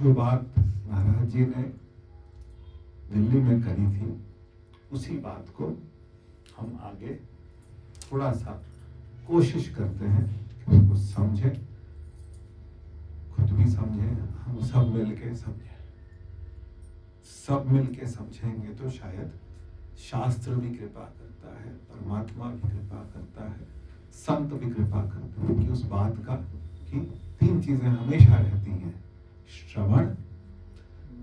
जो बात महाराज जी ने दिल्ली में करी थी, उसी बात को हम आगे थोड़ा सा कोशिश करते हैं कि उसको समझें, खुद भी समझें, हम सब मिलके समझें। सब मिलके समझेंगे तो शायद शास्त्र भी कृपा करता है, परमात्मा भी कृपा करता है, संत भी कृपा करते हैं कि उस बात का कि 3 चीजें हमेशा रहती हैं: श्रवण,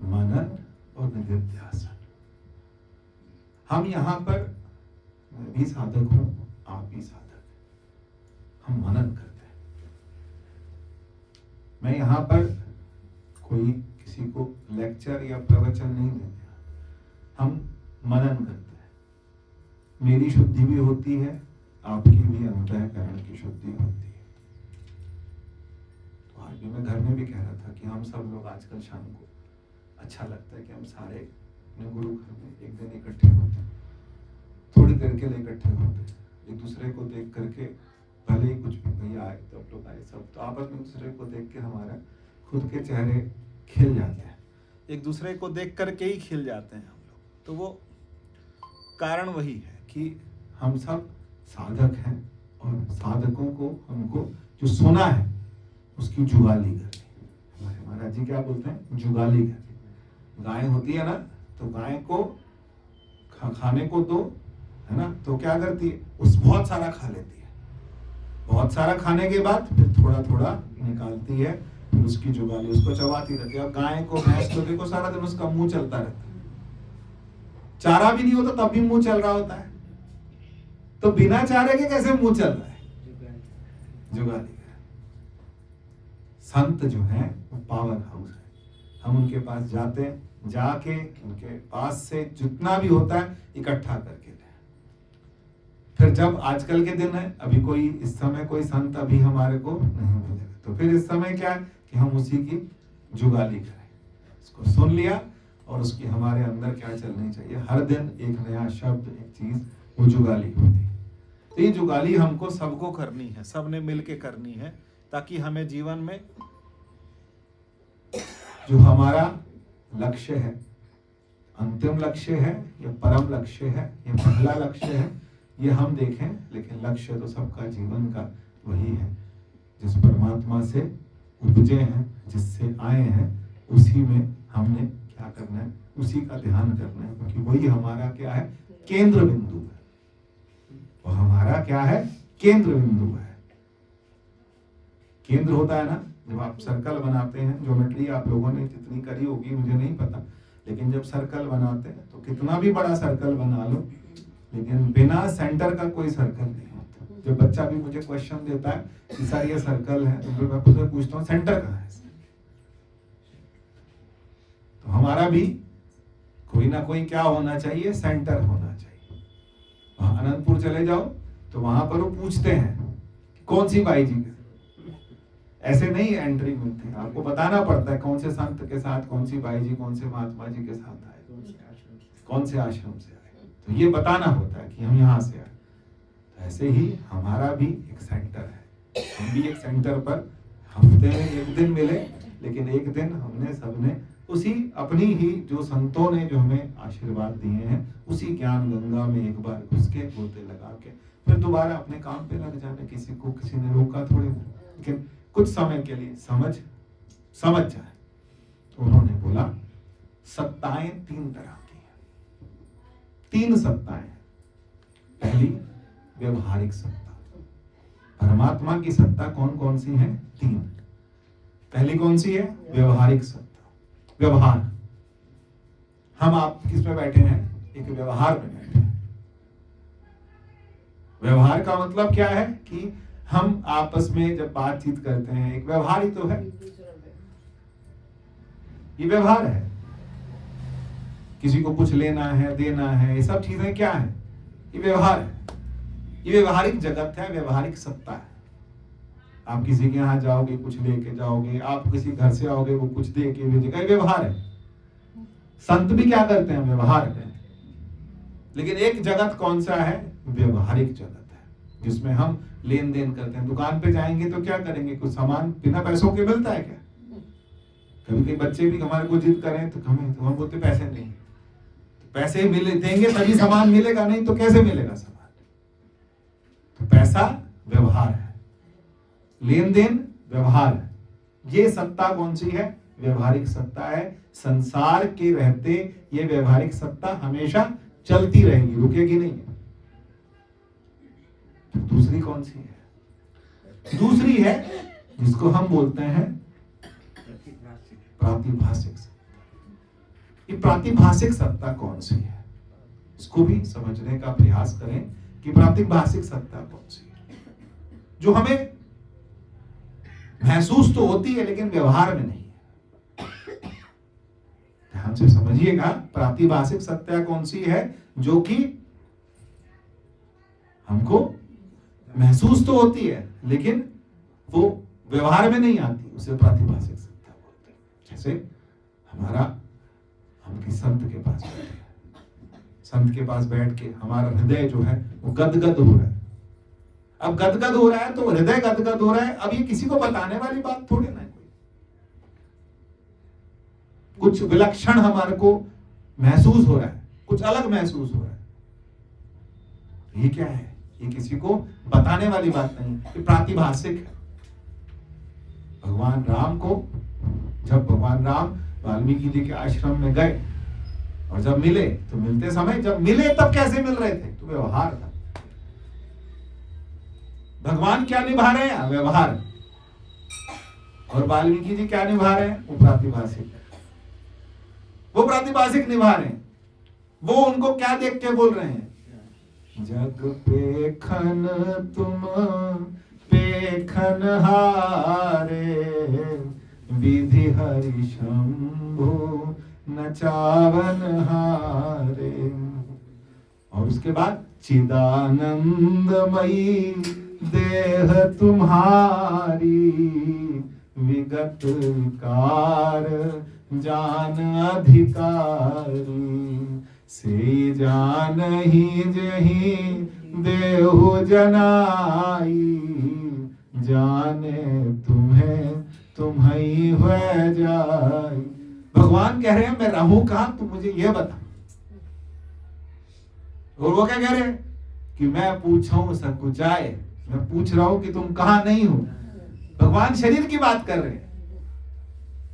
मनन और निधिध्यासन। हम यहाँ पर, मैं भी साधक हूं, आप भी साधक हैं, हम मनन करते हैं। मैं यहाँ पर कोई किसी को लेक्चर या प्रवचन नहीं देते, हम मनन करते हैं। मेरी शुद्धि भी होती है, आपकी भी अंतःकरण की शुद्धि होती है। तो आज भी मैं घर में भी कह रहा था कि हम सब लोग आजकल शाम को अच्छा लगता है कि हम सारे अपने गुरु घर में एक दिन इकट्ठे होते हैं, थोड़ी देर के लिए इकट्ठे होते हैं, एक दूसरे को देख करके, भले ही कुछ भी भैया आए तो आप लोग आए सब, तो आपस में दूसरे को देख के हमारा खुद के चेहरे खिल जाते हैं, एक दूसरे को देख करके ही खिल जाते हैं हम लोग। तो वो कारण वही है कि हम सब साधक हैं और साधकों को हमको जो सुना है उसकी जुगाली करनी। हमारे महाराज जी क्या बोलते हैं? जुगाली करनी। गाय होती है ना, तो गाय को खाने को दो, है ना, तो क्या करती है? उस बहुत सारा खा लेती है। बहुत सारा खाने के बाद फिर थोड़ा थोड़ा निकालती है, फिर उसकी जुगाली, उसको चबाती रहती है। और गाय को, भैंस को देखो सारा दिन उसका मुंह चलता रहता है, चारा भी नहीं होता तब भी मुंह चल रहा होता है। तो बिना चारे के कैसे मुंह चल रहा है? जुगाली। संत जो है वो पावर हाउस है, हम उनके पास जाते हैं, जाके उनके पास से जितना भी होता है इकट्ठा करके ले। फिर जब आजकल के दिन है, अभी कोई इस समय कोई संत अभी हमारे को नहीं मिलेगा, तो फिर इस समय क्या है कि हम उसी की जुगाली करें। उसको सुन लिया और उसकी हमारे अंदर क्या चलनी चाहिए, हर दिन एक नया शब्द, एक चीज, वो जुगाली होती है। तो ये जुगाली हमको सबको करनी है, सबने मिलके करनी है, ताकि हमें जीवन में जो हमारा लक्ष्य है, अंतिम लक्ष्य है या परम लक्ष्य है या पहला लक्ष्य है, ये हम देखें। लेकिन लक्ष्य तो सबका जीवन का वही है, जिस परमात्मा से उपजे हैं, जिससे आए हैं, उसी में हमने क्या करना है, उसी का ध्यान करना है, क्योंकि वही हमारा क्या है, केंद्र बिंदु है। वो हमारा क्या है, केंद्र बिंदु है। केंद्र होता है ना, जब आप सर्कल बनाते हैं, ज्योमेट्री आप लोगों ने जितनी करी होगी मुझे नहीं पता, लेकिन जब सर्कल बनाते हैं तो कितना भी बड़ा सर्कल बना लो, लेकिन बिना सेंटर का कोई सर्कल नहीं होता। जब बच्चा भी मुझे क्वेश्चन देता है कि सर ये सर्कल है, तो मैं उससे पूछता हूँ सेंटर कहाँ है? तो हमारा भी कोई ना कोई क्या होना चाहिए, सेंटर होना चाहिए। वहां अनंतपुर चले जाओ तो वहां पर वो पूछते हैं कौन सी बाई जी, ऐसे नहीं एंट्री मिलती है, आपको बताना पड़ता है कौन से संत के साथ, कौन सी बाई जी, कौन से महात्मा जी के साथ आए, कौन से आश्रम से आए, तो ये बताना होता है कि हम यहाँ से आए। तो ऐसे ही हमारा भी एक सेंटर है, हम भी एक सेंटर पर हफ्ते में एक दिन मिले, लेकिन एक दिन हमने सबने उसी अपनी ही जो संतों ने जो हमें आशीर्वाद दिए हैं, उसी ज्ञान गंगा में एक बार घुस के गोते लगा के फिर दोबारा अपने काम पे लग जाने। किसी को किसी ने रोका थोड़ी ना, लेकिन कुछ समय के लिए समझ जाए। तो उन्होंने बोला सत्ताएं 3 तरह की हैं, 3 सत्ताएं। पहली व्यवहारिक सत्ता। परमात्मा की सत्ता कौन कौन सी है? 3। पहली कौन सी है? व्यवहारिक सत्ता। व्यवहार, हम आप किस में बैठे हैं? एक व्यवहार में बैठे हैं। व्यवहार का मतलब क्या है कि हम आपस में जब बातचीत करते हैं, एक व्यवहार ही तो है, ये व्यवहार है। किसी को कुछ लेना है, देना है, ये सब चीजें क्या है? ये व्यवहार है। ये व्यवहारिक जगत है, व्यवहारिक सत्ता है। आप किसी के यहाँ जाओगे, कुछ लेके जाओगे, आप किसी घर से आओगे, वो कुछ दे के भेजेगा, ये व्यवहार है। संत भी क्या करते हैं? व्यवहार करते हैं। लेकिन एक जगत कौन सा है? व्यवहारिक जगत है, जिसमें हम लेन देन करते हैं। दुकान पे जाएंगे तो क्या करेंगे? कुछ सामान बिना पैसों के मिलता है क्या? कभी कभी बच्चे भी हमारे को जिद करें तो हम बोलते पैसे नहीं, तो पैसे मिले देंगे तभी सामान मिलेगा, नहीं तो कैसे मिलेगा सामान। तो पैसा व्यवहार है, लेन देन व्यवहार है। ये सत्ता कौन सी है? व्यवहारिक सत्ता है। संसार के रहते ये व्यवहारिक सत्ता हमेशा चलती रहेगी, रुकेगी नहीं। तो दूसरी कौन सी है? दूसरी है जिसको हम बोलते हैं प्रातिभाषिक सत्ता। ये प्रातिभाषिक सत्ता कौन सी है, इसको भी समझने का प्रयास करें कि प्रातिभाषिक सत्ता कौन सी है, जो हमें महसूस तो होती है लेकिन व्यवहार में नहीं है। ध्यान से समझिएगा, प्रातिभाषिक सत्ता कौन सी है जो कि हमको महसूस तो होती है लेकिन वो व्यवहार में नहीं आती, उसे प्रातिभाषिक सत्ता बोलते हैं। जैसे हम किसी संत के पास बैठे हैं, संत के पास बैठ के हमारा हृदय जो है वो गदगद हो रहा है। अब गदगद हो रहा है तो हृदय गदगद हो रहा है, अब ये किसी को बताने वाली बात थोड़ी ना है। कुछ विलक्षण हमारे को महसूस हो रहा है, कुछ अलग महसूस हो रहा है। ये क्या है? ये किसी को बताने वाली बात नहीं, ये प्रातिभाषिक है। भगवान राम को, जब भगवान राम वाल्मीकि जी के आश्रम में गए और जब मिले तो मिलते समय जब मिले तब कैसे मिल रहे थे? तो व्यवहार था। भगवान क्या निभा रहे हैं? व्यवहार। और वाल्मीकि जी क्या निभा रहे हैं? वो प्रातिभाषिक। वो प्रातिभाषिक निभा रहे हैं। वो उनको क्या देख के बोल रहे हैं? जग पेखन तुम पेखन हारे, विधि हरि शंभु नचावन हारे। और उसके बाद चिदानंदमयी देह तुम्हारी, विगत विकार जान अधिकारी। से जान ही जही देहु जनाई, जाने तुम्हें तुम्हें हुए जाई। भगवान कह रहे हैं मैं रहूं कहां, तू मुझे यह बता। और वो क्या कह रहे हैं कि मैं पूछूं सकुचाए, मैं पूछ रहा हूं कि तुम कहां नहीं हो। भगवान शरीर की बात कर रहे हैं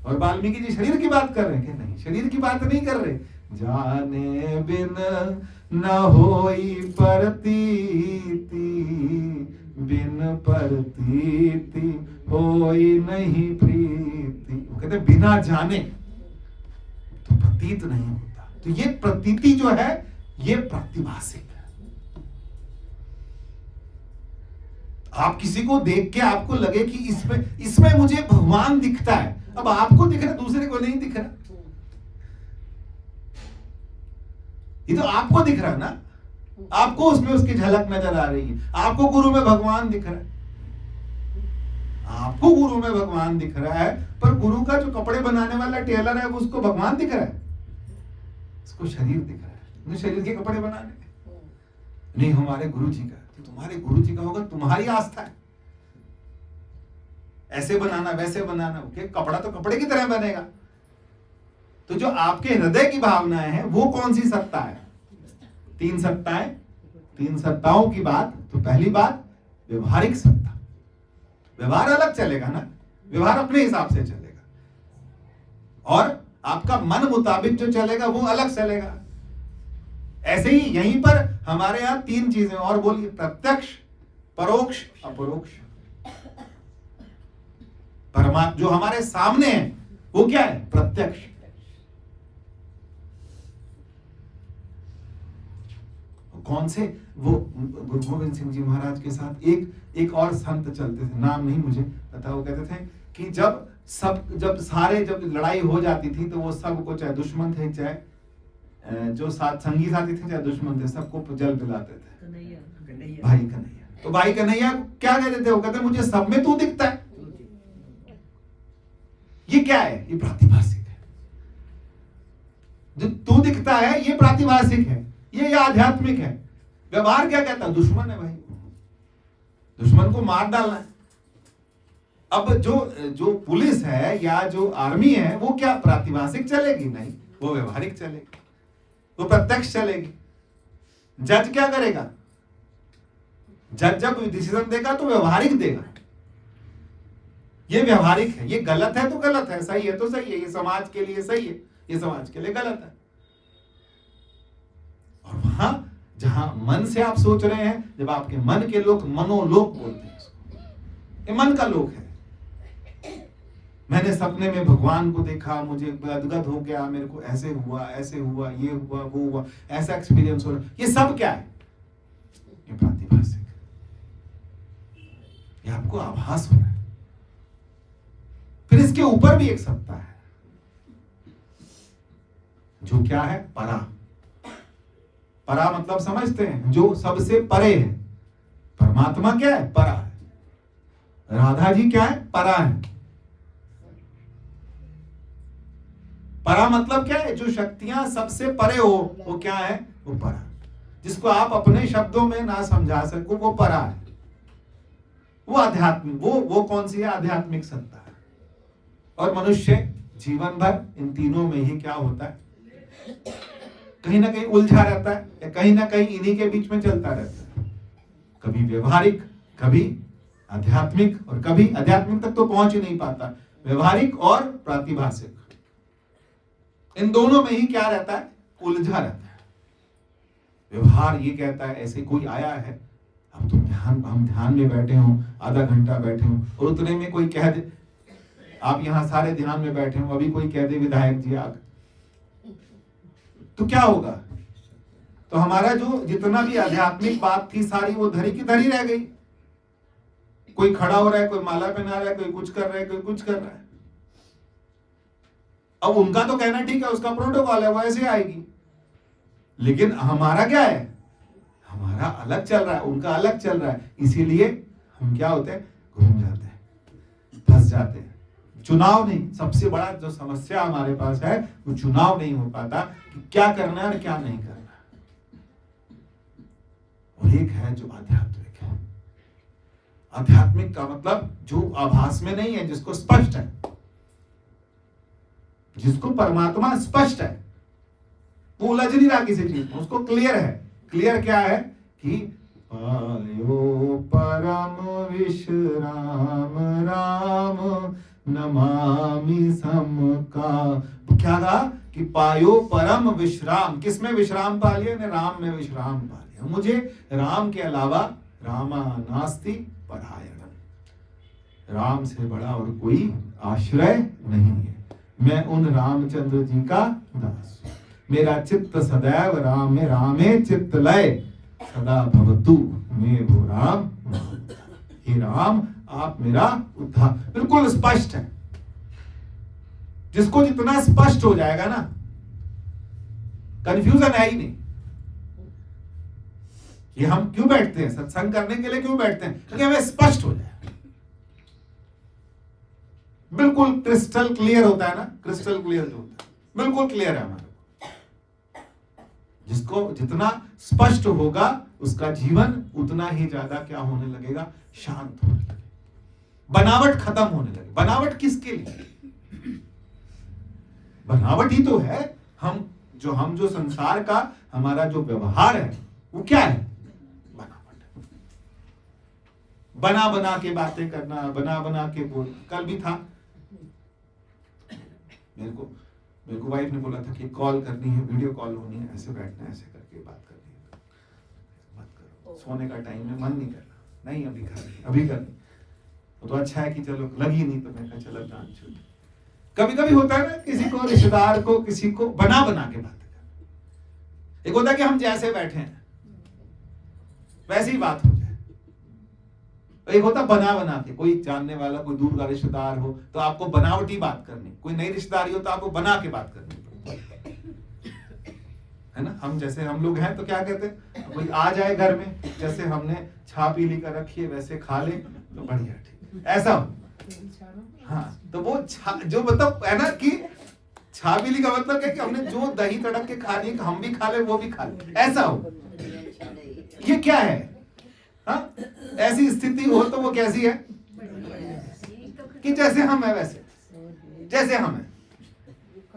और वाल्मीकि जी शरीर की बात कर रहे हैं कि नहीं, शरीर की बात नहीं कर रहे। जाने बिन न होई प्रतीति, बिन प्रतीति होई नहीं प्रीति। वो कहते बिना जाने तो प्रतीत नहीं होता। तो ये प्रतीति जो है ये प्रातिभाषिक है। आप किसी को देख के आपको लगे कि इसमें मुझे भगवान दिखता है। अब आपको दिख रहा, दूसरे को नहीं दिख रहा। ये तो आपको दिख रहा है ना, आपको उसमें उसकी झलक नजर आ रही है। आपको गुरु में भगवान दिख रहा है, आपको गुरु में भगवान दिख रहा है, पर गुरु का जो कपड़े बनाने वाला टेलर है उसको भगवान दिख रहा है, उसको शरीर दिख रहा है। मुझे शरीर के कपड़े बनाने नहीं, हमारे गुरु जी का। तो तुम्हारे गुरु जी का होगा, तुम्हारी आस्था है। ऐसे बनाना वैसे बनाना, ओके, कपड़ा तो कपड़े की तरह बनेगा। तो जो आपके हृदय की भावनाएं हैं वो कौन सी सत्ता है? तीन सत्ताएं, तीन सत्ताओं की बात। तो पहली बात व्यवहारिक सत्ता। व्यवहार अलग चलेगा ना, व्यवहार अपने हिसाब से चलेगा और आपका मन मुताबिक जो चलेगा वो अलग चलेगा। ऐसे ही यहीं पर हमारे यहां तीन चीजें और बोलिए, प्रत्यक्ष, परोक्ष, अपरोक्ष। परमात्मा जो हमारे सामने है वो क्या है? प्रत्यक्ष। कौन से? वो गुरु गोविंद सिंह जी महाराज के साथ एक और संत चलते थे, नाम नहीं मुझे पता। वो कहते थे कि जब लड़ाई हो जाती थी तो वो सबको, चाहे दुश्मन थे चाहे जो संगी साथी थे चाहे दुश्मन थे, सबको जल पिलाते थे। भाई कन्हैया। तो भाई कन्हैया क्या कहते थे? वो कहते मुझे सब में तू दिखता है। ये क्या है? ये प्रातिभाषिक है। जो तू दिखता है ये प्रातिभाषिक है, ये आध्यात्मिक है। व्यवहार क्या कहता है? दुश्मन है भाई, दुश्मन को मार डालना है। अब जो पुलिस है या जो आर्मी है वो क्या प्रातिभाषिक चलेगी? नहीं, वो व्यवहारिक चलेगी, वो प्रत्यक्ष चलेगी। जज क्या करेगा? जज जब डिसीजन देगा तो व्यवहारिक देगा। ये व्यवहारिक है, ये गलत है तो गलत है, सही है तो सही है, ये समाज के लिए सही है, ये समाज के लिए गलत है। और वहां जहां मन से आप सोच रहे हैं, जब आपके मन के लोग मनोलोक बोलते हैं उसको, ये मन का लोक है। मैंने सपने में भगवान को देखा, मुझे गदगद हो गया, मेरे को ऐसे हुआ, ऐसे हुआ, ये हुआ, वो हुआ, ऐसा एक्सपीरियंस हो रहा, ये सब क्या है? ये प्रातिभाषिक, ये आपको आभास हो रहा है। फिर इसके ऊपर भी एक सत्ता है जो क्या है? परा। परा मतलब समझते हैं, जो सबसे परे है। परमात्मा क्या है? परा है। राधा जी क्या है? परा है। परा मतलब क्या है? जो शक्तियां सबसे परे हो, वो क्या है? वो परा। जिसको आप अपने शब्दों में ना समझा सको, वो परा है। वो आध्यात्मिक, वो कौन सी है? आध्यात्मिक सत्ता है। और मनुष्य जीवन भर इन तीनों में ही क्या होता है? कहीं ना कहीं उलझा रहता है, या कहीं ना कहीं इन्हीं के बीच में चलता रहता है। कभी व्यवहारिक, कभी आध्यात्मिक, और कभी आध्यात्मिक तक तो पहुंच ही नहीं पाता। व्यवहारिक और प्रातिभाषिक, इन दोनों में ही क्या रहता है? उलझा रहता है। व्यवहार ये कहता है ऐसे कोई आया है, अब तुम हम ध्यान में बैठे हो, आधा घंटा बैठे हो, और उतने में कोई कह दे, आप यहाँ सारे ध्यान में बैठे हो, अभी कोई कह दे विधायक जी आ गए, तो क्या होगा? तो हमारा जो जितना भी आध्यात्मिक बात थी सारी वो धरी की धरी रह गई। कोई खड़ा हो रहा है, कोई माला पहना रहा है, कोई कुछ कर रहा है, कोई कुछ कर रहा है। अब उनका तो कहना ठीक है, उसका प्रोटोकॉल है, वो ऐसे आएगी, लेकिन हमारा क्या है? हमारा अलग चल रहा है, उनका अलग चल रहा है। इसीलिए हम क्या होते हैं? घूम जाते हैं, फंस जाते हैं। चुनाव नहीं, सबसे बड़ा जो समस्या हमारे पास है वो चुनाव नहीं हो पाता कि क्या करना है और क्या नहीं करना। और एक है जो आध्यात्मिक है। आध्यात्मिक का मतलब जो आभास में नहीं है, जिसको स्पष्ट है, जिसको परमात्मा स्पष्ट है, वो उलझ नहीं रहा किसी चीज में, उसको क्लियर है। क्लियर क्या है? कि पायो परम विश्राम राम नमामि सम का। क्या कहा? कि पायो परम विश्राम। किसमें विश्राम पा लिया? ने राम में विश्राम पा लिया। मुझे राम के अलावा रामा नास्ति परायणम, राम से बड़ा और कोई आश्रय नहीं है। मैं उन रामचंद्र जी का दास हूं। मेरा चित्त सदैव राम में, रामे चित्त लय सदा भवतु में वो राम। हे राम, आप मेरा उद्धार। बिल्कुल स्पष्ट है। जिसको जितना स्पष्ट हो जाएगा ना, कंफ्यूजन है ही नहीं। ये हम क्यों बैठते हैं? सत्संग करने के लिए क्यों बैठते हैं? क्योंकि हमें स्पष्ट हो जाए, बिल्कुल क्रिस्टल क्लियर होता है ना। क्रिस्टल क्लियर जो होता है, बिल्कुल क्लियर है हमारे। जिसको जितना स्पष्ट होगा उसका जीवन उतना ही ज्यादा क्या होने लगेगा? शांत होने लगेगा, बनावट खत्म होने लगे। बनावट किसके लिए? बनावट ही तो है हम जो संसार का हमारा जो व्यवहार है वो क्या है? बनावट। बना बना के बातें करना, बना बना के बोल। कल भी था, मेरे को वाइफ ने बोला था कि कॉल करनी है, वीडियो कॉल होनी है, ऐसे बैठना है, ऐसे करके बात करनी है। मत करो, सोने का टाइम है, मन नहीं कर रहा। नहीं, अभी करनी, अभी करनी। तो अच्छा है कि चलो लगी नहीं, तो मैं कहा चलो दान छूट। कभी कभी होता है ना, किसी को, रिश्तेदार को, किसी को बना बना के बात करना। एक होता है कि हम जैसे बैठे हैं वैसे ही बात हो जाए। एक होता बना बना के, कोई जानने वाला, कोई दूर का रिश्तेदार हो तो आपको बनावटी बात करनी, कोई नई रिश्तेदारी हो तो आपको बना के बात करनी, है ना। हम जैसे हम लोग हैं तो क्या कहते हैं, कोई आ जाए घर में, जैसे हमने छा पी ली कर रखी है वैसे खा ले तो बढ़िया, ठीक, ऐसा हो। हाँ, तो वो जो मतलब है ना कि छाबीली का मतलब क्या कि हमने जो दही तड़क के खानी है हम भी खा ले, वो भी खा ले, ऐसा हो। ये क्या है? हाँ, ऐसी स्थिति हो तो वो कैसी है? कि जैसे हम है वैसे, जैसे हम है,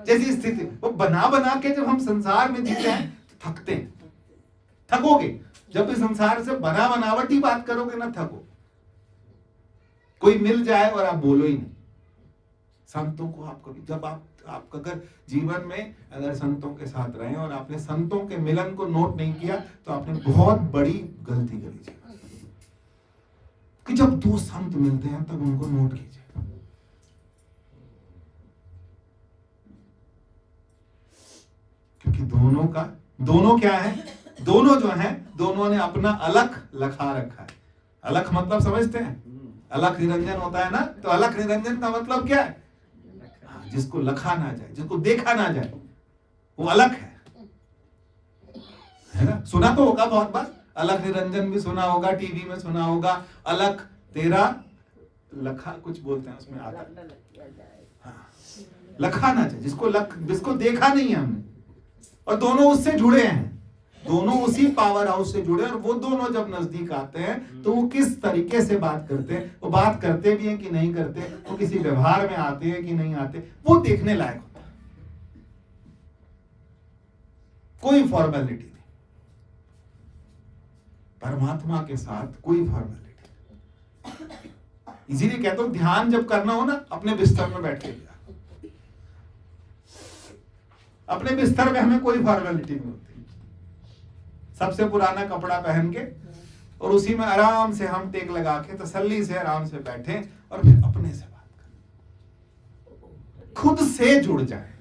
जैसी स्थिति। वो बना बना के जब हम संसार में जीते हैं तो थकते हैं, थकोगे जब भी संसार से बना बनावटी बात करोगे ना, थको। कोई मिल जाए और आप बोलो ही नहीं। संतों को आप कभी, जब आप अगर जीवन में अगर संतों के साथ रहे और आपने संतों के मिलन को नोट नहीं किया तो आपने बहुत बड़ी गलती करी जीवन में। कि जब दो संत मिलते हैं तब उनको नोट कीजिए। क्योंकि दोनों क्या है, दोनों जो हैं, दोनों ने अपना अलख लखा रखा है। अलख मतलब समझते हैं, अलख निरंजन होता है ना, तो अलख निरंजन का मतलब क्या है? जिसको लखा ना जाए, जिसको देखा ना जाए, वो अलख है ना। सुना तो होगा बहुत बार, अलख निरंजन भी सुना होगा, टीवी में सुना होगा, अलख तेरा लखा कुछ बोलते हैं उसमें आता है। लखा ना जाए, जिसको देखा नहीं है हमने, और दोनों उससे जुड़े हैं, दोनों उसी पावर हाउस से जुड़े। और वो दोनों जब नजदीक आते हैं तो वो किस तरीके से बात करते हैं, वो बात करते भी हैं कि नहीं करते, वो किसी व्यवहार में आते हैं कि नहीं आते, वो देखने लायक होता है। कोई फॉर्मेलिटी नहीं, परमात्मा के साथ कोई फॉर्मेलिटी नहीं। इसीलिए कहता हूं ध्यान जब करना हो ना, अपने बिस्तर में बैठ के किया। अपने बिस्तर में हमें कोई फॉर्मेलिटी नहीं होती। सबसे पुराना कपड़ा पहन के और उसी में आराम से हम टेक लगा के तसल्ली से आराम से बैठे और फिर अपने से बात करें, खुद से जुड़ जाए।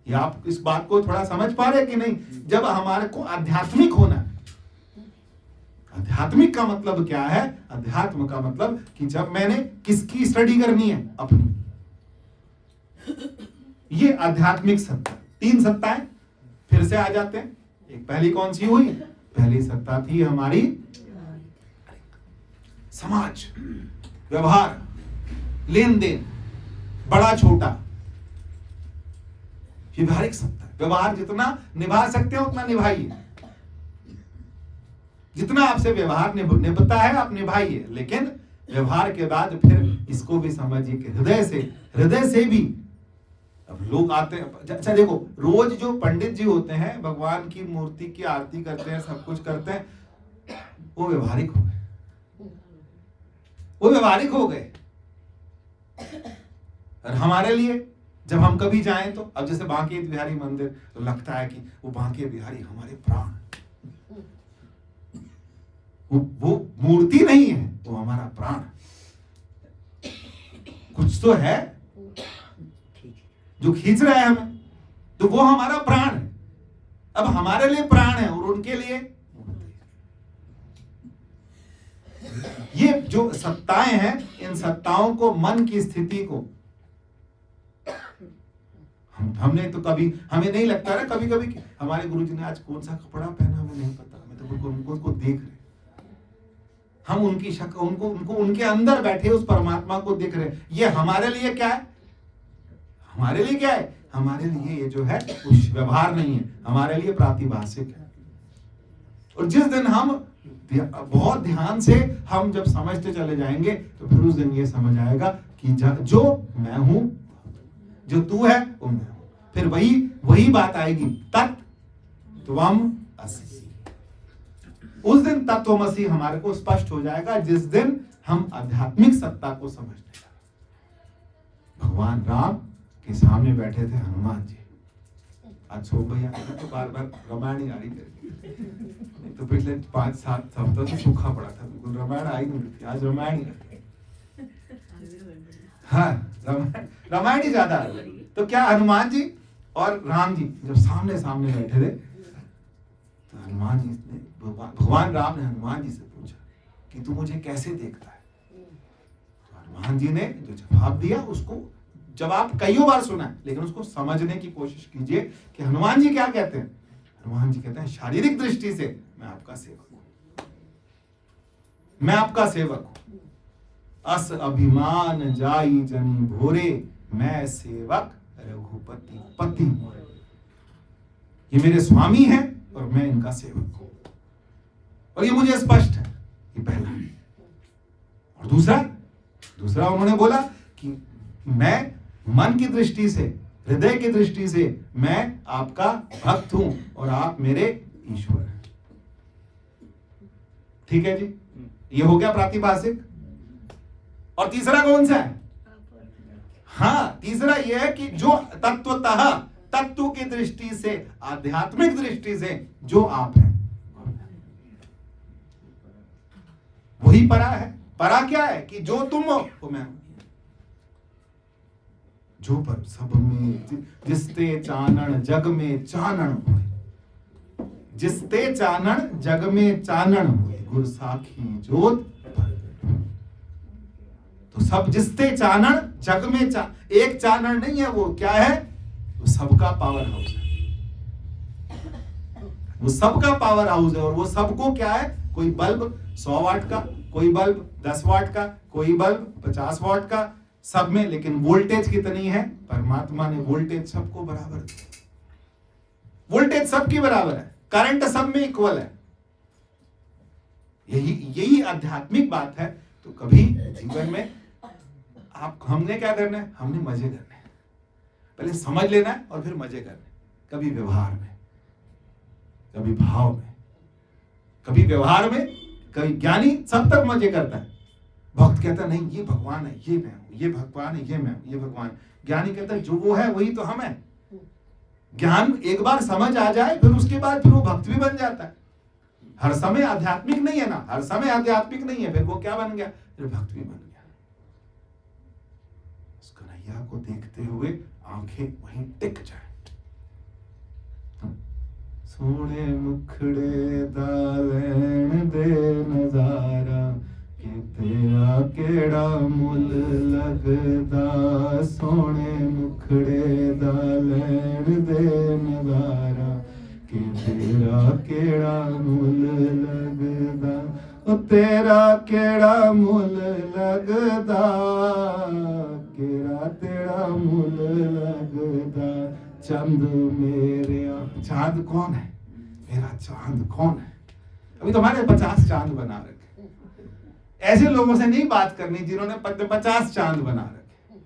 या आप इस बात को थोड़ा समझ पा रहे कि नहीं? जब हमारे को आध्यात्मिक होना, आध्यात्मिक का मतलब क्या है? अध्यात्म का मतलब कि जब मैंने किसकी स्टडी करनी है? अपनी। ये आध्यात्मिक सत्ता। 3 सत्ताएं फिर से आ जाते हैं। एक पहली कौन सी हुई? पहली सत्ता थी हमारी समाज, व्यवहार, लेन देन, बड़ा छोटा, व्यवहारिक सत्ता। व्यवहार जितना निभा सकते हो उतना निभाइए, जितना आपसे व्यवहार निभता है आप निभाइए, लेकिन व्यवहार के बाद फिर इसको भी समझिए कि हृदय से भी। अब लोग आते हैं, अच्छा देखो, रोज जो पंडित जी होते हैं भगवान की मूर्ति की आरती करते हैं, सब कुछ करते हैं, वो व्यवहारिक हो गए, वो व्यवहारिक हो गए। और हमारे लिए जब हम कभी जाएं तो, अब जैसे बांके बिहारी मंदिर, तो लगता है कि वो बांके बिहारी हमारे प्राण, वो मूर्ति नहीं है, वो हमारा प्राण। कुछ तो है जो खींच रहा है हमें, तो वो हमारा प्राण है। अब हमारे लिए प्राण है और उनके लिए ये जो सत्ताएं हैं, इन सत्ताओं को, मन की स्थिति को हमने तो कभी, हमें नहीं लगता ना कभी कभी हमारे गुरुजी ने आज कौन सा कपड़ा पहना, हमें नहीं पता, हमें तो उनको देख रहे, हम उनकी शक्ल, उनको उनके अंदर बैठे उस परमात्मा को देख रहे। ये हमारे लिए क्या है? हमारे लिए क्या है? हमारे लिए ये जो है कुछ व्यवहार नहीं है, हमारे लिए प्रातिभाषिक है। और जिस दिन हम बहुत ध्यान से हम जब समझते चले जाएंगे तो फिर उस दिन ये समझ आएगा कि जो मैं हूं, जो तू है वो मैं हूं। फिर वही बात आएगी, तत्त्वम् असि। उस दिन तत्त्वमसि हमारे को स्पष्ट हो जाएगा, जिस दिन हम आध्यात्मिक सत्ता को समझने लगे। भगवान राम के सामने बैठे थे हनुमान जी। आज सो भैया तो बार रामायण ही आ रही थी, तो पिछले 5-7 हफ्तों से सूखा पड़ा था, बिल्कुल रामायण आई नहीं थी। आज रामायण ही, हाँ रामायण ही ज्यादा। तो क्या हनुमान जी और राम जी जब सामने सामने बैठे थे, तो हनुमान जी ने, भगवान राम ने हनुमान जी से पूछा कि तू मुझे कैसे देखता है? तो हनुमान जी ने जो जवाब दिया, उसको जवाब कई बार सुना, लेकिन उसको समझने की कोशिश कीजिए कि हनुमान जी क्या कहते हैं। हनुमान जी कहते हैं, शारीरिक दृष्टि से मैं आपका सेवक हूं, मैं आपका सेवक हूं। अस अभिमान जाई जनी भोरे, मैं सेवक रघुपति पति मोरे। ये मेरे स्वामी हैं और मैं इनका सेवक हूं, और ये मुझे स्पष्ट है। ये पहला। और दूसरा उन्होंने बोला कि मैं मन की दृष्टि से, हृदय की दृष्टि से मैं आपका भक्त हूं और आप मेरे ईश्वर हैं। ठीक है जी, ये हो गया प्रातिभाषिक। और तीसरा कौन सा है? हाँ, तीसरा यह है कि जो तत्वतः, तत्व की दृष्टि से, आध्यात्मिक दृष्टि से जो आप हैं वही परा है। परा क्या है? कि जो तुम हो वो मैं हूं। जो पर सब में जिसते चानन जग में चानन होए, जिसते चानन जग में चानन होए, गुर साखी जोत। तो सब जिसते चानन जग में एक चानन नहीं है, वो क्या है? वो सबका पावर हाउस है, वो सबका पावर हाउस है। और वो सबको क्या है? कोई बल्ब 100 वाट का, कोई बल्ब 10 वाट का, कोई बल्ब 50 वाट का, सब में लेकिन वोल्टेज कितनी है? परमात्मा ने वोल्टेज सबको बराबर दी, वोल्टेज सबकी बराबर है, करंट सब में इक्वल है। यही आध्यात्मिक बात है। तो कभी जीवन में हमने क्या करना है? हमने मजे करने हैं। पहले समझ लेना है और फिर मजे करने। कभी व्यवहार में, कभी भाव में, कभी व्यवहार में, कभी ज्ञानी सब तक मजे करता है। भक्त कहता है नहीं ये भगवान है, ये मैं हूं, ये भगवान है, ये मैं हूं, ये भगवान। ज्ञानी कहता है जो वो है वही तो हम है। ज्ञान एक बार समझ आ जाए फिर उसके बाद फिर वो भक्त भी बन जाता है। हर समय आध्यात्मिक नहीं है ना, हर समय आध्यात्मिक नहीं है, फिर वो क्या बन गया? फिर भक्त भी बन गया। उस कन्हैया को देखते हुए आंखें वहीं टिक जाए। सोने मुखड़े दा लैण दे नजारा, कि तेरा केड़ा मुल लगदा। सोने मुखड़े दा लैण दे नजारा, कि तेरा केड़ा मुल लगदा। ओ तेरा केड़ा मुल लगदा, केड़ा तेरा मुल लगदा। चंद मेरे, चांद कौन है? मेरा चांद कौन है? अभी तो हमारे 50 चांद बना रखे। ऐसे लोगों से नहीं बात करनी जिन्होंने 50 चांद बना रखे।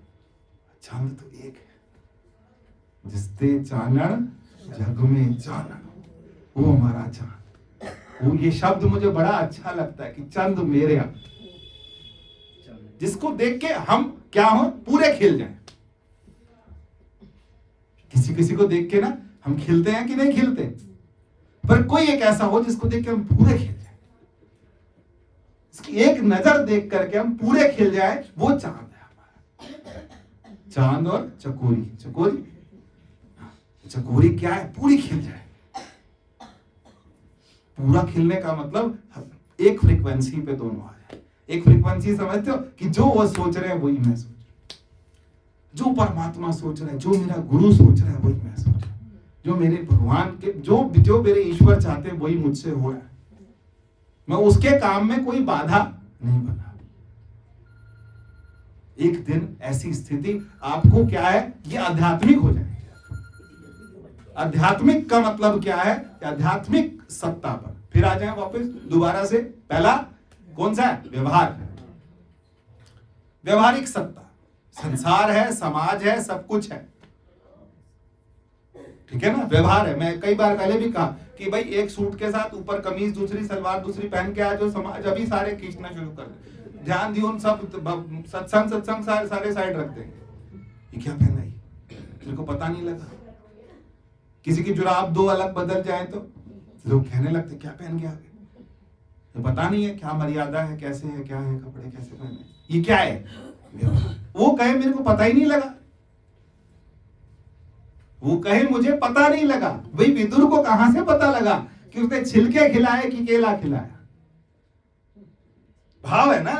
चांद तो एक है, जिसते चानन जग में चानन, वो हमारा चांद। वो ये शब्द मुझे बड़ा अच्छा लगता है कि चंद मेरे यहाँ, जिसको देख के हम क्या हो? पूरे खिल जाएं। किसी को देख के ना हम खिलते हैं कि नहीं खिलते? पर कोई एक ऐसा हो जिसको देख के हम पूरे खिल जाए, इसकी एक नजर देख करके हम पूरे खिल जाए, वो चांद है हमारा। चांद और चकोरी, चकोरी क्या है? पूरी खिल जाए। पूरा खिलने का मतलब एक फ्रीक्वेंसी पे दोनों आ जाए। एक फ्रीक्वेंसी समझते हो कि जो वो सोच रहे हैं वही मैं सोच रहा हूं, जो परमात्मा सोच रहा है, जो मेरा गुरु सोच रहा है वही मैं सोच रहा हूं, जो मेरे भगवान के, जो मेरे ईश्वर चाहते हैं वही मुझसे हो रहा है। मैं उसके काम में कोई बाधा नहीं बना। एक दिन ऐसी स्थिति आपको क्या है? ये आध्यात्मिक हो जाएगी। आध्यात्मिक का मतलब क्या है? आध्यात्मिक सत्ता पर फिर आ जाए वापस दोबारा से। पहला कौन सा है? व्यवहार, व्यवहारिक सत्ता। संसार है, समाज है, सब कुछ है, ठीक है ना? व्यवहार है। मैं कई बार पहले भी कहा कि भाई एक सूट के साथ ऊपर कमीज, दूसरी सलवार, दूसरी पहन के आ जो समाज अभी सारे खींचना शुरू कर दे। ध्यान दियो, उन सब सत्संग सारे साइड रख देंगे। ये क्या पहना है? तेरे को पता नहीं लगा? किसी की जुराब 2 अलग बदल जाए तो लोग कहने लगते क्या पहन के आ गए? तो पता नहीं है क्या मर्यादा है, कैसे है, क्या है, कपड़े कैसे पहने, ये क्या है? वो कहे मेरे को पता ही नहीं लगा, वो कहे मुझे पता नहीं लगा। भाई विदुर को कहां से पता लगा कि उसने छिलके खिलाए कि केला खिलाया? भाव है ना।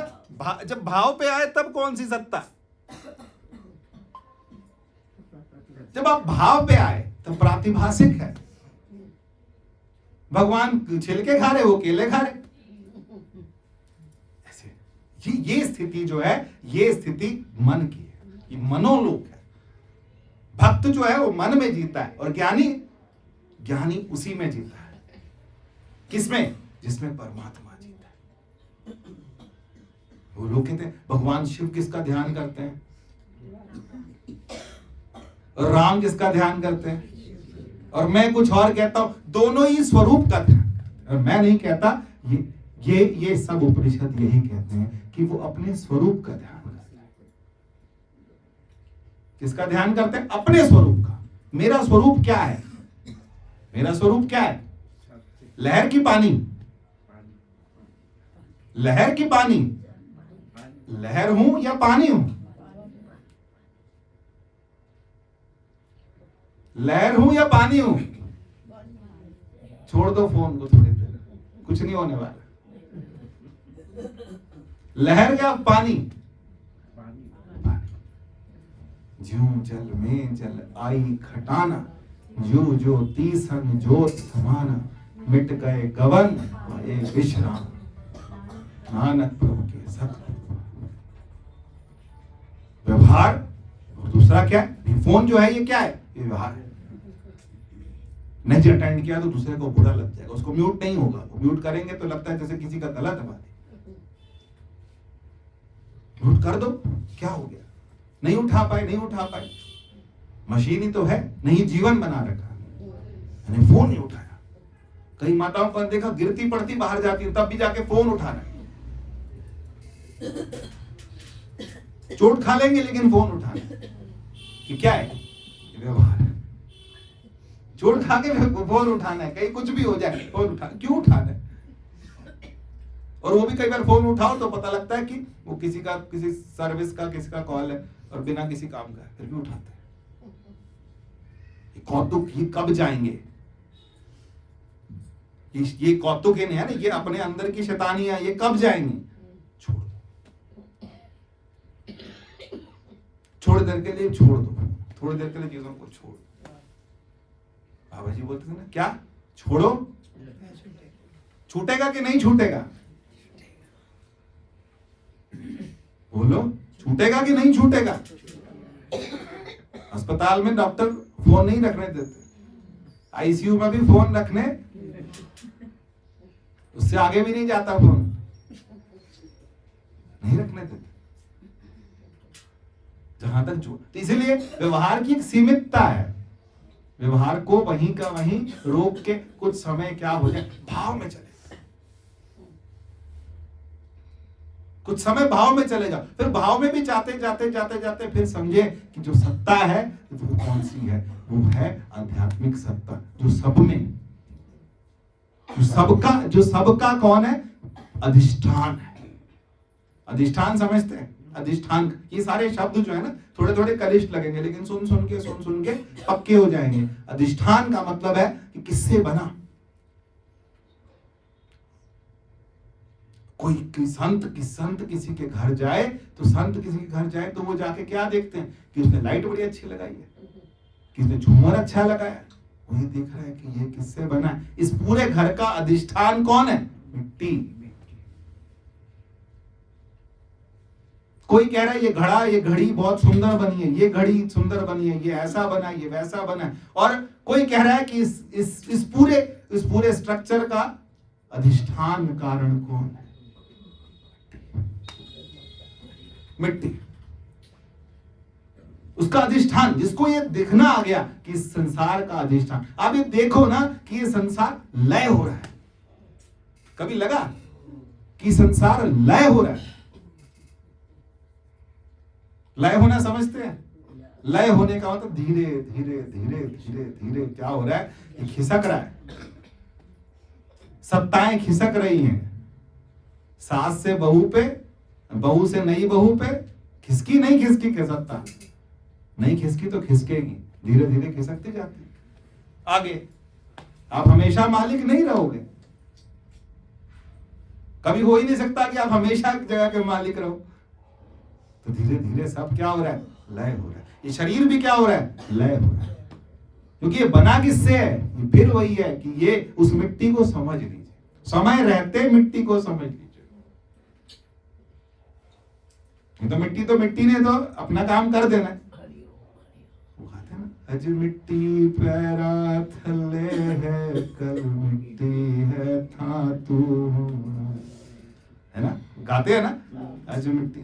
जब भाव पे आए तब कौन सी सत्ता? जब आप भाव पे आए तब प्रातिभाषिक है। भगवान छिलके खा रहे, वो केले खा रहे। ऐसे ये स्थिति जो है, ये स्थिति मन की है, ये मनोलोक है। भक्त जो है वो मन में जीता है और ज्ञानी उसी में जीता है। किसमें? जिसमें परमात्मा जीता है। वो लोग कहते हैं भगवान शिव किसका ध्यान करते हैं, राम किसका ध्यान करते हैं, और मैं कुछ और कहता हूं, दोनों ही स्वरूप का ध्यान। और मैं नहीं कहता, ये सब उपनिषद यही कहते हैं कि वो अपने स्वरूप का ध्यान करते हैं। किसका ध्यान करते हैं? अपने स्वरूप का। मेरा स्वरूप क्या है? मेरा स्वरूप क्या है? लहर की पानी, लहर की पानी, लहर हूं या पानी हूं? लहर हूं या पानी हूं? छोड़ दो फोन को थोड़ी देर, कुछ नहीं होने वाला। लहर या पानी? ज्यों जल में जल आई खटाना, जो ज्योति सन ज्योत समाना, मिट गए गवन भये विश्राम, नानक प्रभु के सत व्यवहार। और दूसरा क्या है? फोन जो है ये क्या है? ये व्यवहार है। नहीं अटेंड किया तो दूसरे को बुरा लग जाएगा, उसको म्यूट नहीं होगा। वो म्यूट करेंगे तो लगता है जैसे किसी का गला दबा दिया। म्यूट कर दो, क्या हो गया? नहीं उठा पाए, नहीं उठा पाए, मशीन ही तो है, नहीं जीवन बना रखा, मैंने फोन नहीं उठाया। कई माताओं पर देखा गिरती पड़ती बाहर जाती है, तब भी जाके फोन उठाना है। चोट खा लेंगे लेकिन फोन उठाना है। कि क्या है? व्यवहार है। चोट खा के फोन उठाना है, कहीं कुछ भी हो जाए फोन उठाना। क्यों उठाना है? और वो भी कई बार फोन उठाओ तो पता लगता है कि वो किसी का, किसी सर्विस का, किसी का कॉल है और बिना किसी काम का, फिर भी उठाते हैं। कौतुक ये कब जाएंगे? ये कौतुक है ना, ये अपने अंदर की शैतानियां, ये कब जाएंगी? छोड़ दो, थोड़ी देर के लिए छोड़ दो, थोड़ी देर के लिए चीजों को छोड़ दो। बाबा जी बोलते थे ना, क्या छोड़ो? छूटेगा कि नहीं छूटेगा? बोलो, छूटेगा कि नहीं छूटेगा? अस्पताल में डॉक्टर फोन नहीं रखने देते, आईसीयू में भी फोन रखने, उससे आगे भी नहीं जाता फोन, नहीं रखने देते जहां तक जो। तो इसीलिए व्यवहार की एक सीमितता है। व्यवहार को वहीं का वहीं रोक के कुछ समय क्या हो जाए, भाव में चले, कुछ समय भाव में चले जाओ। फिर भाव में भी जाते जाते जाते जाते फिर समझे कि जो सत्ता है वो कौन सी है? वो है आध्यात्मिक सत्ता, जो सब में, जो सबका कौन है? अधिष्ठान है। अधिष्ठान समझते हैं? अधिष्ठान, ये सारे शब्द जो है ना थोड़े थोड़े कलिष्ठ लगेंगे, लेकिन सुन सुन के पक्के हो जाएंगे। अधिष्ठान का मतलब है कि किससे बना। कोई संत किसी के घर जाए तो, संत किसी के घर जाए तो वो जाके क्या देखते हैं कि उसने लाइट बड़ी अच्छी लगाई है, कि उसने झूमर अच्छा लगाया, वही देख रहा है कि ये किससे बना है। इस पूरे घर का अधिष्ठान कौन है? मिट्टी। कोई कह रहा है ये घड़ा, ये घड़ी बहुत सुंदर बनी है, ये घड़ी सुंदर बनी है, ये ऐसा बना, ये वैसा बना है। और कोई कह रहा है कि इस पूरे स्ट्रक्चर का अधिष्ठान कारण कौन है? मिट्टी। उसका अधिष्ठान, जिसको ये दिखना आ गया कि इस संसार का अधिष्ठान। आप ये देखो ना कि ये संसार लय हो रहा है। कभी लगा कि संसार लय हो रहा है? लय होना समझते हैं? लय होने का मतलब धीरे धीरे धीरे धीरे धीरे क्या हो रहा है? ये खिसक रहा है। सत्ताएं खिसक रही हैं। सास से बहू पे, बहू से नई बहू पे। खिसकी नहीं खिसकी के सत्ता नहीं खिसकी तो खिसकेगी, धीरे धीरे खिसकती जाती आगे। आप हमेशा मालिक नहीं रहोगे, कभी हो ही नहीं सकता कि आप हमेशा एक जगह के मालिक रहो। तो धीरे धीरे सब क्या हो रहा है? लय हो रहा है। ये शरीर भी क्या हो रहा है? लय हो रहा है। क्योंकि ये बना किससे है? फिर वही है कि ये उस मिट्टी को समझ लीजिए, समय रहते मिट्टी को समझ लीजिए। तो मिट्टी ने तो अपना काम कर देना है। वो कहते हैं ना, अज मिट्टी पैरा थले है, कल मिट्टी है था तू, है ना, गाते हैं ना, मिट्टी,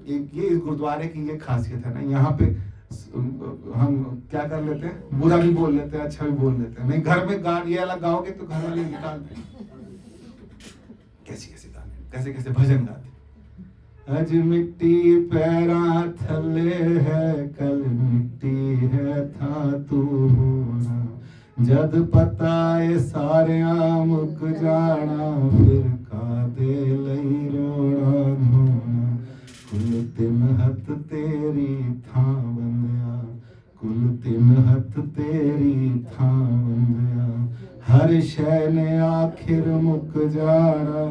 ये इस गुरुद्वारे की ये खासियत है ना, यहाँ पे हम क्या कर लेते हैं, बुरा भी बोल लेते हैं, अच्छा भी बोल लेते हैं। नहीं, घर में गान ये अलग गाओगे तो घर वाले निकालते हैं, कैसे कैसे गाने, कैसे कैसे भजन गाते। अज मिट्टी पैरा थले है, कल मिट्टी है था तू होना, जद पता है सारिया मुक जाना, फिर का दे लई रोना धोना, कुल तिन हथ तेरी था बंदिया, कुल तिन हथ तेरी था बंदिया, हर शै ने आखिर मुक जाना,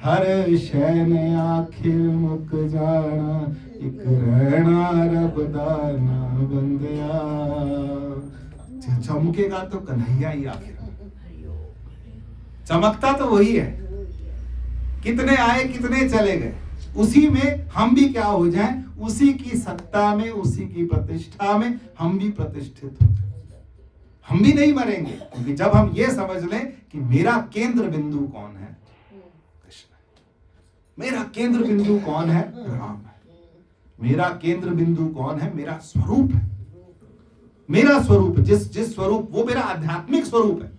हर शै ने आखिर मुक जाना, एक रहना रब दा ना बंदिया। चमकेगा तो कन्हैया ही आखिर, चमकता तो वही है। कितने आए कितने चले गए, उसी में हम भी क्या हो जाएं, उसी की सत्ता में, उसी की प्रतिष्ठा में हम भी प्रतिष्ठित हो जाएं। हम भी नहीं मरेंगे, क्योंकि जब हम ये समझ लें कि मेरा केंद्र बिंदु कौन है, कृष्ण। मेरा केंद्र बिंदु कौन है, राम है। मेरा केंद्र बिंदु कौन है, मेरा स्वरूप है। मेरा स्वरूप, जिस स्वरूप, वो मेरा आध्यात्मिक स्वरूप है।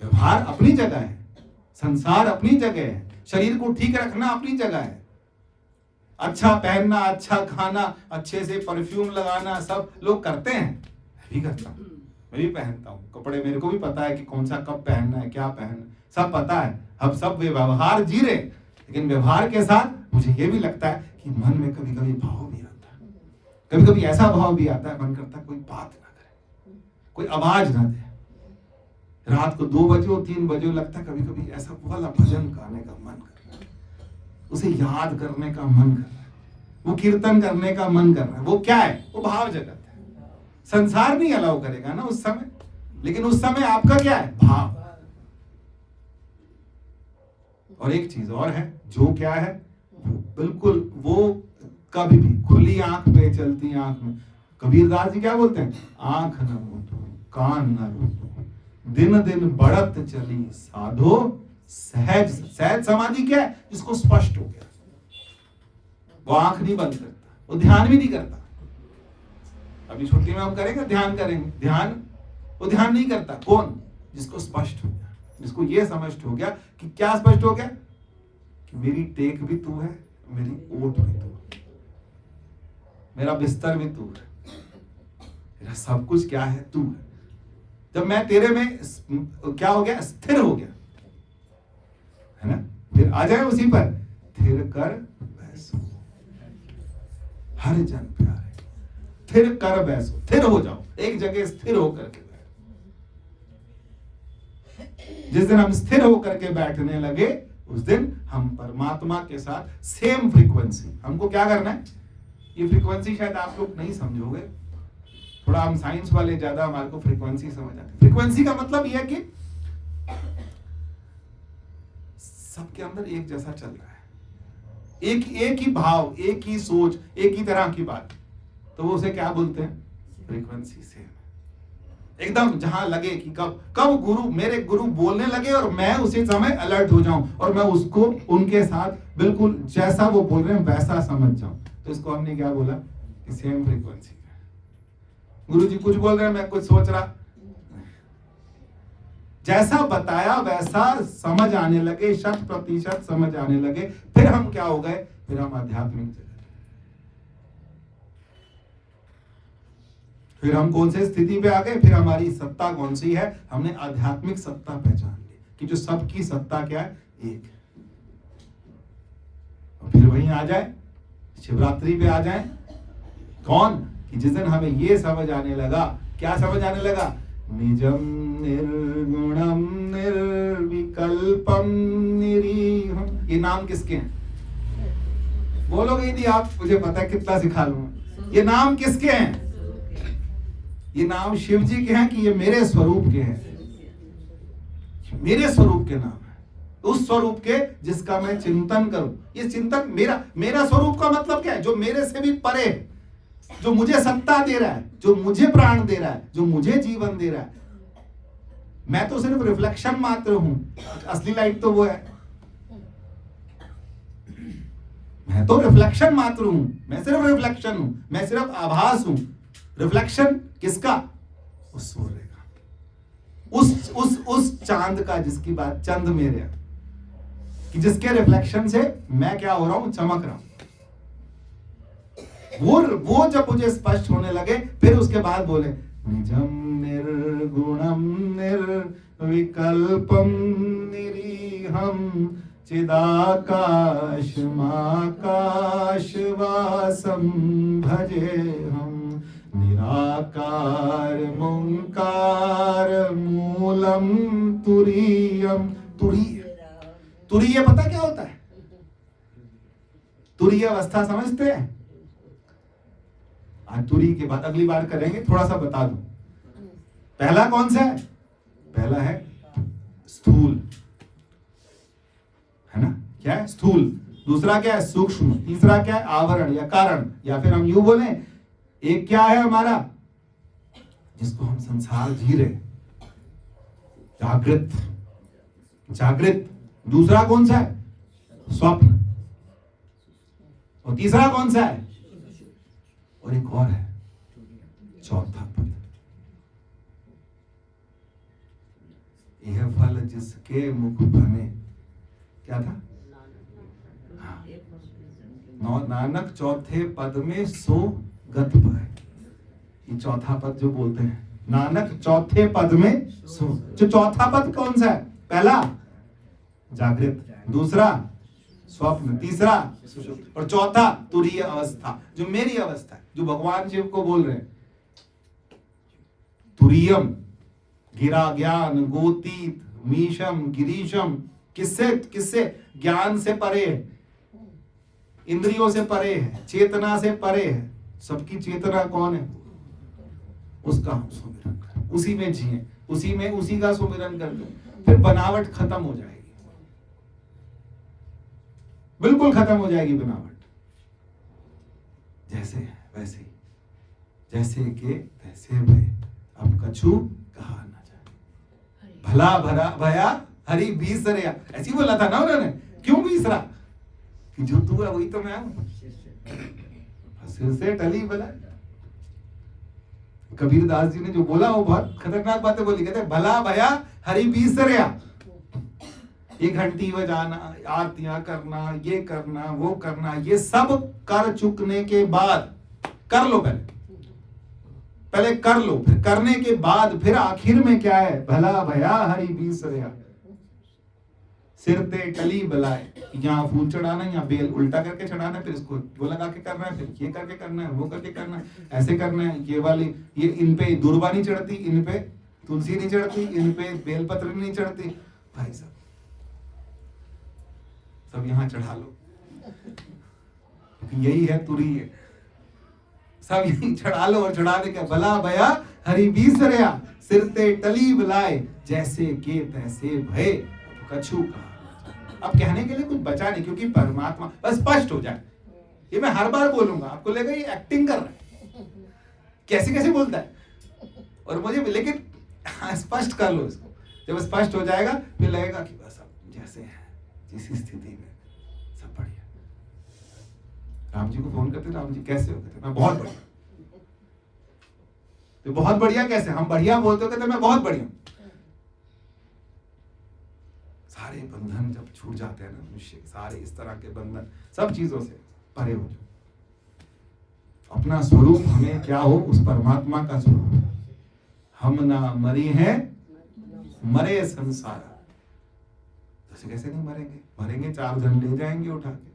व्यवहार अपनी जगह है, संसार अपनी जगह है, शरीर को ठीक रखना अपनी जगह है, अच्छा पहनना, अच्छा खाना, अच्छे से परफ्यूम लगाना, सब लोग करते हैं। मैं भी करता हूं, मैं भी पहनता हूं कपड़े, मेरे को भी पता है कि कौन सा कब पहनना है, क्या पहनना, सब पता है। हम सब व्यवहार जी रहे, लेकिन व्यवहार के साथ मुझे ये भी लगता है कि मन में कभी कभी भाव भी आता है, कभी कभी ऐसा भाव भी आता है, मन करता है कोई बात ना करे, कोई आवाज ना दे। रात को 2 बजे और 3 बजे लगता है कभी कभी ऐसा वाला भजन गाने का मन कर रहा है, उसे याद करने का मन कर रहा है, वो कीर्तन करने का मन कर रहा है। वो क्या है, वो भाव जगत है। संसार नहीं अलाउ करेगा ना उस समय, लेकिन उस समय आपका क्या है, भाव। और एक चीज और है, जो क्या है, बिल्कुल वो कभी भी खुली आंख पे चलती आंख में, कबीरदास जी क्या बोलते हैं, आंख न मूंदो कान न रोको, दिन दिन बढ़त चली साधो सहज। सहज समाधि क्या है, जिसको स्पष्ट हो गया, वो आंख नहीं बंद करता, वो ध्यान भी नहीं करता। अभी छुट्टी में हम करेंगे, ध्यान करेंगे, ध्यान, वो ध्यान नहीं करता। कौन, जिसको स्पष्ट हो गया, जिसको ये समझ हो गया कि क्या स्पष्ट हो गया, कि मेरी टेक भी तू है, मेरी ओट भी तू है, मेरा बिस्तर भी तू है, मेरा सब कुछ क्या है, तू है। जब मैं तेरे में क्या हो गया, स्थिर हो गया, है ना, फिर आ जाए उसी पर, थिर कर बैसो हर जन प्यारे, थिर कर बैसो, थिर हो जाओ, एक जगह स्थिर होकर के बैठो। जिस दिन हम स्थिर होकर के बैठने लगे, उस दिन हम परमात्मा के साथ सेम फ्रीक्वेंसी, हमको क्या करना है, ये फ्रीक्वेंसी शायद आप लोग नहीं समझोगे, थोड़ा हम साइंस वाले ज्यादा हमारे को फ्रीक्वेंसी समझ आती है। फ्रीक्वेंसी का मतलब यह है कि सबके अंदर एक जैसा चल रहा है, एक ही भाव, एक ही सोच, एक ही तरह की बात, तो वो उसे क्या बोलते हैं, फ्रीक्वेंसी सेम। एकदम जहां लगे कि कब गुरु, मेरे गुरु बोलने लगे और मैं उसी समय अलर्ट हो जाऊं और मैं उसको उनके साथ बिल्कुल जैसा वो बोल रहे हैं वैसा समझ जाऊं, तो इसको हमने क्या बोला कि सेम फ्रीक्वेंसी। गुरु जी कुछ बोल रहे हैं, मैं कुछ सोच रहा, जैसा बताया वैसा समझ आने लगे, 100% समझ आने लगे, फिर हम क्या हो गए, फिर हम आध्यात्मिक जगत, फिर हम कौन से स्थिति पे आ गए, फिर हमारी सत्ता कौन सी है, हमने आध्यात्मिक सत्ता पहचान ली कि जो सबकी सत्ता क्या है, एक है। और फिर वहीं आ जाए, शिवरात्रि पे आ जाए, कौन, कि जिस दिन हमें ये समझ आने लगा, क्या समझ आने लगा, निजम निर्गुणम निर्विकल्पम निरीहम। ये नाम किसके हैं, बोलोगे यदि आप, मुझे पता है कितना सिखा लूंगा, ये नाम किसके हैं, ये नाम शिव जी के हैं कि ये मेरे स्वरूप के हैं, मेरे स्वरूप के नाम है, उस स्वरूप के जिसका मैं चिंतन करूं। ये चिंतन मेरा स्वरूप का मतलब क्या है, जो मेरे से भी परे है, जो मुझे सत्ता दे रहा है, जो मुझे प्राण दे रहा है, जो मुझे जीवन दे रहा है। मैं तो सिर्फ रिफ्लेक्शन मात्र हूं, असली लाइट तो वो है। मैं तो रिफ्लेक्शन मात्र हूं, मैं सिर्फ रिफ्लेक्शन हूं, मैं सिर्फ आभास हूं। रिफ्लेक्शन किसका? उस सूर्य का, उस चांद का, जिसकी बात चंद मेरे, कि जिसके रिफ्लेक्शन से मैं क्या हो रहा हूं? चमक रहा हूं। वो जब मुझे स्पष्ट होने लगे, फिर उसके बाद बोले निजम निर्गुणम निर्विकल्पम निरीहम चिदाकाशमाकाशवासम भजे हम निराकार मुंकार मूलम तुरीयम। तुरीय पता क्या होता है? तुरीय अवस्था समझते हैं? आज तुरी के बाद अगली बार करेंगे, थोड़ा सा बता दूं। पहला कौन सा है? पहला है स्थूल, है ना? क्या है? स्थूल। दूसरा क्या है? सूक्ष्म। तीसरा क्या है? आवरण या कारण, या फिर हम यूं बोले, एक क्या है हमारा, जिसको हम संसार जी रहे, जागृत। दूसरा कौन सा है? स्वप्न। और तीसरा कौन सा है? और एक और है, चौथा पद। यह फल जिसके मुख बने, क्या था? नानक चौथे पद में सो गत पाए। ये चौथा पद जो बोलते हैं, नानक चौथे पद में सो। जो चौथा पद कौन सा है? पहला जागृत, दूसरा स्वप्न, तीसरा सुषुप्त, और चौथा तुरीय अवस्था, जो मेरी अवस्था है, जो भगवान शिव को बोल रहे हैं। तुरीयम, गिरा ज्ञान, गोतीत, मीशम, गिरीशम। किससे? ज्ञान से परे है, इंद्रियों से परे है, चेतना से परे है। सबकी चेतना कौन है? उसका हम सुमिरन करें, उसी में जिए, उसी का सुमिरन करते, फिर बनावट खत्म हो जाएगी, बिल्कुल खत्म हो जाएगी बनावट। जैसे वैसे ही, जैसे के तैसे भय, अब कछु कहा ना जाए। भला भरा भया हरि बीसरया, ऐसी बोला था ना उन्होंने। क्यों बीसरा? कि जो तू है वही तो मैं हूं, सिर से टली भला। कबीर दास जी ने जो बोला वो बहुत खतरनाक बातें बोली। कहते भला भया हरि बीसरया। ये घंटी बजाना, आरतियां करना, ये करना, वो करना, ये सब कर चुकने के बाद, कर लो पहले कर लो, फिर करने के बाद फिर आखिर में क्या है? भला भया हरि बीसरया। सिर ते टली बलाए, यहाँ फूल चढ़ाना, यहाँ बेल उल्टा करके चढ़ाना, फिर इसको वो लगा के करना है, फिर ये करके करना है, वो करके करना है, ऐसे करना है। ये वाली, ये इन पे दुर्वा नहीं चढ़ती, इन पे तुलसी नहीं चढ़ती, इन पे बेलपत्र नहीं चढ़ती। भाई साहब सब यहाँ चढ़ा लो, यही है तुरी है। सब यही चढ़ा लो, और चढ़ाने का भला भया हरि बीसरया। सिर ते टली बलाए, जैसे के तैसे भय, कछु कहा। अब कहने के लिए कुछ बचा नहीं, क्योंकि परमात्मा बस स्पष्ट हो जाए। ये मैं हर बार बोलूंगा, आपको लगेगा ये एक्टिंग कर रहा है, कैसे बोलता है, और मुझे, लेकिन स्पष्ट कर लो इसको। जब स्पष्ट हो जाएगा फिर लगेगा कि बस अब जैसे है, जिस स्थिति में सब बढ़िया। राम जी को फोन करते, राम जी कैसे हो? कहते मैं बहुत बढ़िया। तो बहुत बढ़िया कैसे? हम बढ़िया बोलते हो, कहते मैं बहुत बढ़िया। सारे बंधन जब छूट जाते हैं ना मनुष्य, सारे इस तरह के बंधन, सब चीजों से परे हो जाओ। अपना स्वरूप हमें क्या हो? उस परमात्मा का स्वरूप। हम ना मरी हैं, मरे संसार। जैसे कैसे नहीं मरेंगे? मरेंगे, 4 जन ले जाएंगे उठा के,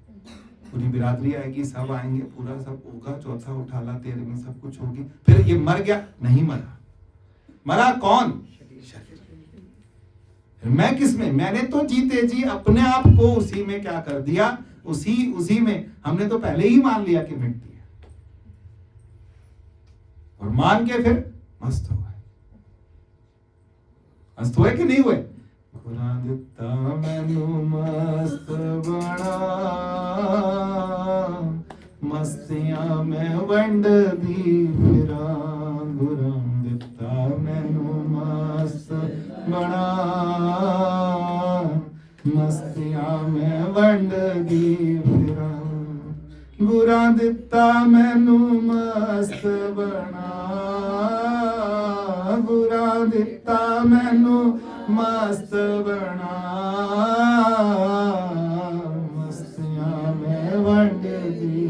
पूरी बिरादरी आएगी, सब आएंगे, पूरा सब होगा, चौथा उठाला, 13वीं सब कुछ होगी। फिर ये मर गया? नहीं मरा। मरा कौन? मैं किसमें? मैंने तो जीते जी अपने आप को उसी में क्या कर दिया? उसी में हमने तो पहले ही मान लिया कि मिटती है, और मान के फिर मस्त हो गए। मस्त हुए कि नहीं हुए? खुदा दिता मैनू मस्त बना, मस्तियां में वंड दी फिरा। गुराम दिता मैनू मस्त बना, मस्तियां में वंड दी फिरा। बुरा दिता मैनू मस्त बना, बुरा दिता मैनू मस्त बना, मस्तियां में वंड दी।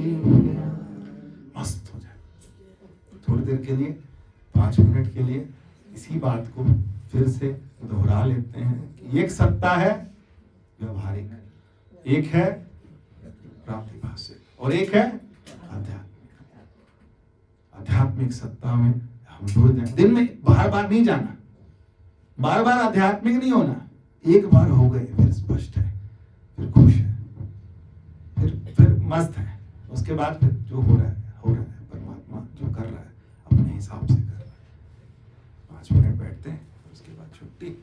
मस्त हो जाए थोड़ी देर के लिए, 5 मिनट के लिए इसी बात को फिर से दोहरा लेते हैं कि एक सत्ता है व्यवहारिक, एक है प्राप्तिभाषिक और एक है आध्यात्मिक। आध्यात्मिक सत्ता में हम जुड़ जाए। दिन में बार बार नहीं जाना, बार बार आध्यात्मिक नहीं होना, एक बार हो गए फिर स्पष्ट है, फिर खुश है, फिर मस्त है। उसके बाद फिर जो हो रहा है परमात्मा जो कर रहा है अपने हिसाब से कर रहा है। 5 मिनट बैठते हैं, उसके बाद छुट्टी।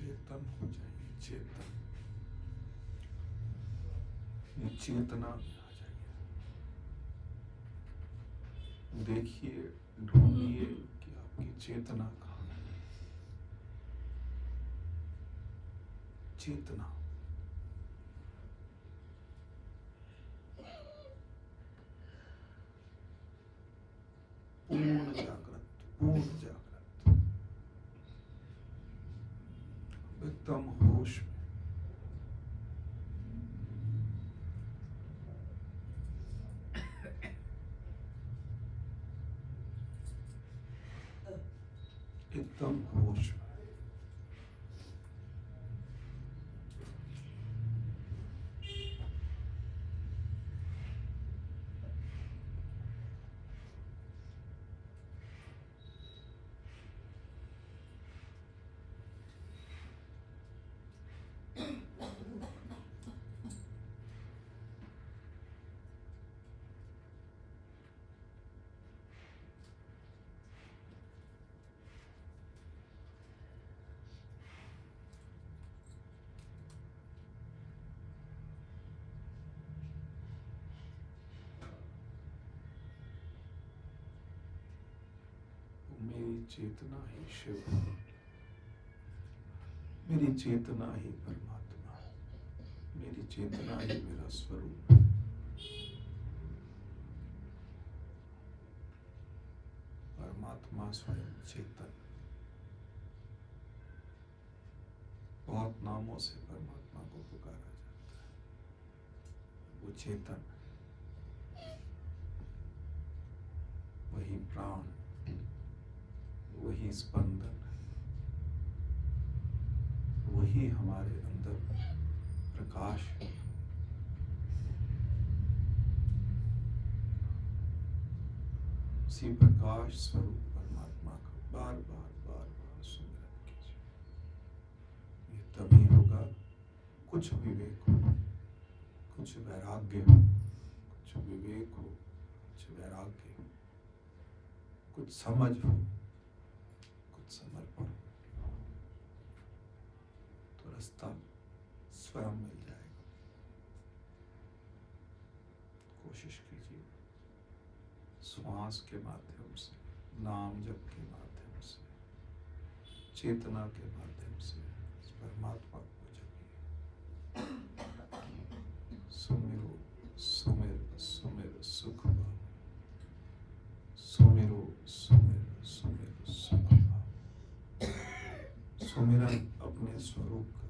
चेतन हो जाइए, चेतन, ये चेतना में आ जाइए। देखिए, ढूंढिए कि आपकी चेतना कहाँ है। चेतना, पूर्ण जागृत, पूर्ण जागृत, एकदम होश में। एकदम होश में। मेरी चेतना ही शिव, मेरी चेतना ही परमात्मा, मेरी चेतना ही मेरा स्वरूप। परमात्मा स्वयं चेतन। बहुत नामों से परमात्मा को पुकारा जाता है। वो चेतन, वही प्राण, वही स्पंदन, वही हमारे अंदर प्रकाश है। उसी प्रकाश स्वरूप परमात्मा का बार बार बार बार सुमिरन कीजिए। ये तभी होगा कुछ विवेक हो, कुछ वैराग्य हो, कुछ विवेक हो, कुछ वैराग्य हो, कुछ समझ हो, कुछ समर्पण हो, तो रास्ता स्वयं मिल जाएगा। कोशिश कीजिए श्वास के माध्यम से, नाम जप के माध्यम से, चेतना के माध्यम से इस परमात्मा को जपिए। सुमिरो सुमिर सुमिर सुख पाओ, सुमिरो सुमिर सुमिर सुख पाओ। सुमिरन अपने स्वरूप का,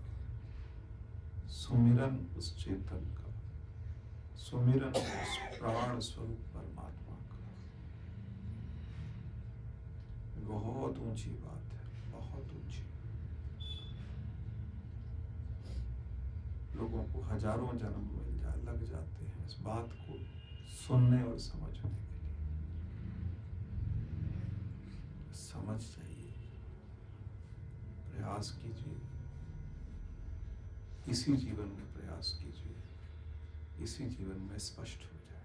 सुमिरन उस चेतन का, सुमिरन उस प्राण स्वरूप परमात्मा का। बहुत ऊंची बात है, बहुत ऊंची। लोगों को हजारों जन्म लग जाते हैं इस बात को सुनने और समझने के लिए। समझ चाहिए, प्रयास कीजिए, इसी जीवन में प्रयास कीजिए, इसी जीवन में स्पष्ट हो जाए।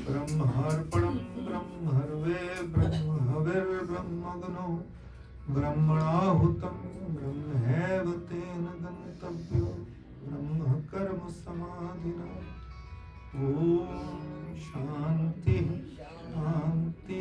ब्रह्मार्पणं ब्रह्मर्वे ब्रह्महविर्ब्रह्मग्नो ब्रह्मणाहुतं ब्रह्मैव तेन गन्तव्यो ब्रह्म कर्म समाधिना। ओम शांति शांति